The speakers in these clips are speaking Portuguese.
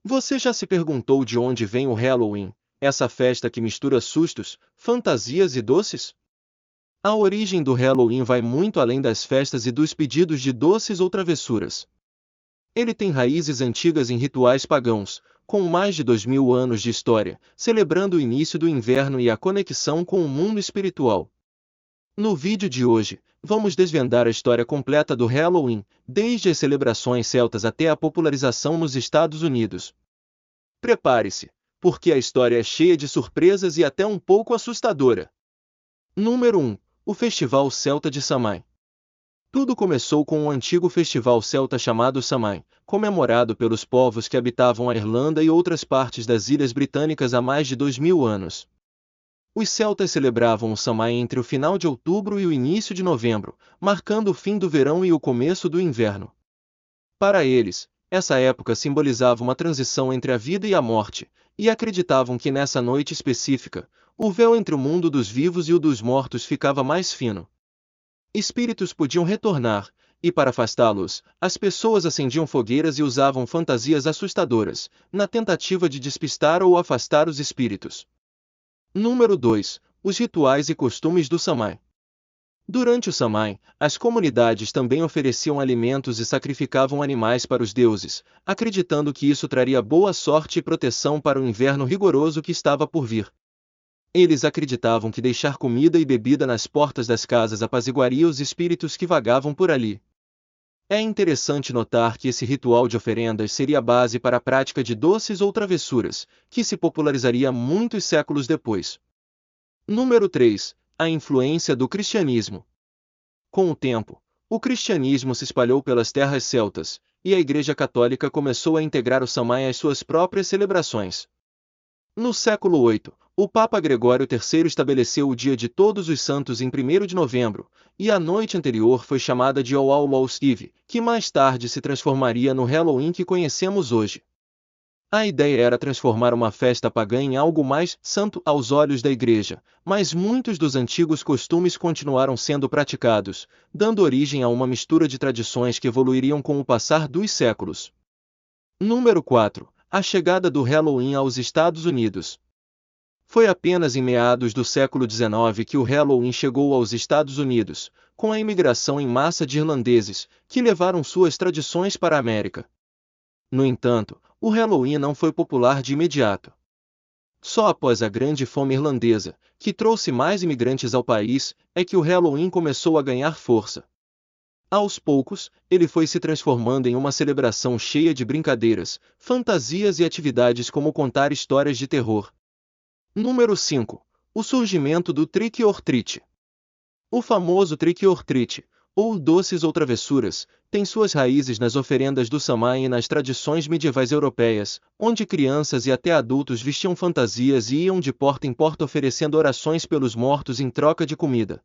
Você já se perguntou de onde vem o Halloween, essa festa que mistura sustos, fantasias e doces? A origem do Halloween vai muito além das festas e dos pedidos de doces ou travessuras. Ele tem raízes antigas em rituais pagãos, com mais de 2000 anos de história, celebrando o início do inverno e a conexão com o mundo espiritual. No vídeo de hoje, vamos desvendar a história completa do Halloween, desde as celebrações celtas até a popularização nos Estados Unidos. Prepare-se, porque a história é cheia de surpresas e até um pouco assustadora. Número 1. O Festival Celta de Samhain. Tudo começou com um antigo festival celta chamado Samhain, comemorado pelos povos que habitavam a Irlanda e outras partes das Ilhas Britânicas há mais de 2000 anos. Os celtas celebravam o Samhain entre o final de outubro e o início de novembro, marcando o fim do verão e o começo do inverno. Para eles, essa época simbolizava uma transição entre a vida e a morte, e acreditavam que nessa noite específica, o véu entre o mundo dos vivos e o dos mortos ficava mais fino. Espíritos podiam retornar, e para afastá-los, as pessoas acendiam fogueiras e usavam fantasias assustadoras, na tentativa de despistar ou afastar os espíritos. Número 2. Os rituais e costumes do Samhain. Durante o Samhain, as comunidades também ofereciam alimentos e sacrificavam animais para os deuses, acreditando que isso traria boa sorte e proteção para o inverno rigoroso que estava por vir. Eles acreditavam que deixar comida e bebida nas portas das casas apaziguaria os espíritos que vagavam por ali. É interessante notar que esse ritual de oferendas seria a base para a prática de doces ou travessuras, que se popularizaria muitos séculos depois. Número 3. A influência do cristianismo. Com o tempo, o cristianismo se espalhou pelas terras celtas, e a Igreja Católica começou a integrar o Samhain às suas próprias celebrações. No século VIII, o Papa Gregório III estabeleceu o Dia de Todos os Santos em 1º de novembro, e a noite anterior foi chamada de All Hallows Eve, que mais tarde se transformaria no Halloween que conhecemos hoje. A ideia era transformar uma festa pagã em algo mais santo aos olhos da Igreja, mas muitos dos antigos costumes continuaram sendo praticados, dando origem a uma mistura de tradições que evoluiriam com o passar dos séculos. Número 4. A chegada do Halloween aos Estados Unidos. Foi apenas em meados do século XIX que o Halloween chegou aos Estados Unidos, com a imigração em massa de irlandeses, que levaram suas tradições para a América. No entanto, o Halloween não foi popular de imediato. Só após a Grande Fome Irlandesa, que trouxe mais imigrantes ao país, é que o Halloween começou a ganhar força. Aos poucos, ele foi se transformando em uma celebração cheia de brincadeiras, fantasias e atividades como contar histórias de terror. Número 5. O surgimento do Trick or Treat. O famoso Trick or Treat, ou doces ou travessuras, tem suas raízes nas oferendas do Samhain e nas tradições medievais europeias, onde crianças e até adultos vestiam fantasias e iam de porta em porta oferecendo orações pelos mortos em troca de comida.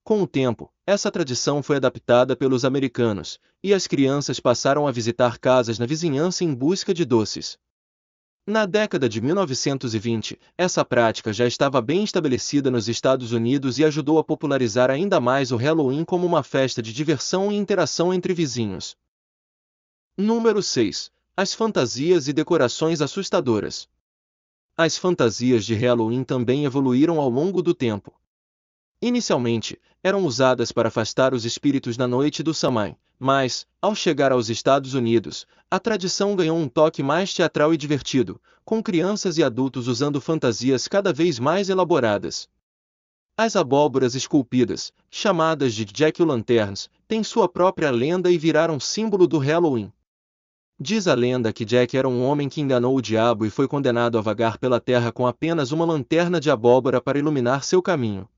Com o tempo, essa tradição foi adaptada pelos americanos, e as crianças passaram a visitar casas na vizinhança em busca de doces. Na década de 1920, essa prática já estava bem estabelecida nos Estados Unidos e ajudou a popularizar ainda mais o Halloween como uma festa de diversão e interação entre vizinhos. Número 6. As fantasias e decorações assustadoras. As fantasias de Halloween também evoluíram ao longo do tempo. Inicialmente, eram usadas para afastar os espíritos na noite do Samhain, mas, ao chegar aos Estados Unidos, a tradição ganhou um toque mais teatral e divertido, com crianças e adultos usando fantasias cada vez mais elaboradas. As abóboras esculpidas, chamadas de Jack-o'-lanterns, têm sua própria lenda e viraram símbolo do Halloween. Diz a lenda que Jack era um homem que enganou o diabo e foi condenado a vagar pela terra com apenas uma lanterna de abóbora para iluminar seu caminho.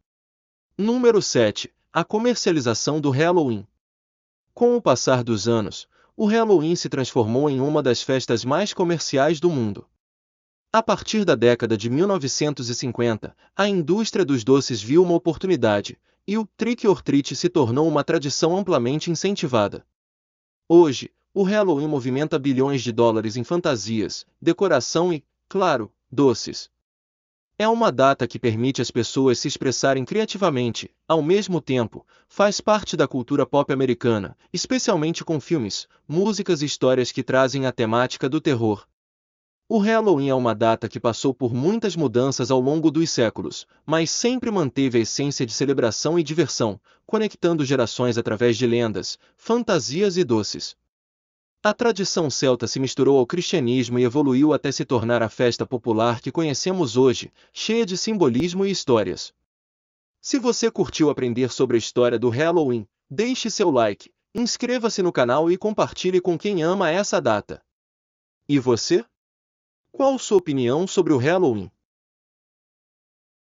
Número 7. A comercialização do Halloween. Com o passar dos anos, o Halloween se transformou em uma das festas mais comerciais do mundo. A partir da década de 1950, a indústria dos doces viu uma oportunidade, e o Trick or Treat se tornou uma tradição amplamente incentivada. Hoje, o Halloween movimenta bilhões de dólares em fantasias, decoração e, claro, doces. É uma data que permite às pessoas se expressarem criativamente, ao mesmo tempo, faz parte da cultura pop americana, especialmente com filmes, músicas e histórias que trazem a temática do terror. O Halloween é uma data que passou por muitas mudanças ao longo dos séculos, mas sempre manteve a essência de celebração e diversão, conectando gerações através de lendas, fantasias e doces. A tradição celta se misturou ao cristianismo e evoluiu até se tornar a festa popular que conhecemos hoje, cheia de simbolismo e histórias. Se você curtiu aprender sobre a história do Halloween, deixe seu like, inscreva-se no canal e compartilhe com quem ama essa data. E você? Qual sua opinião sobre o Halloween?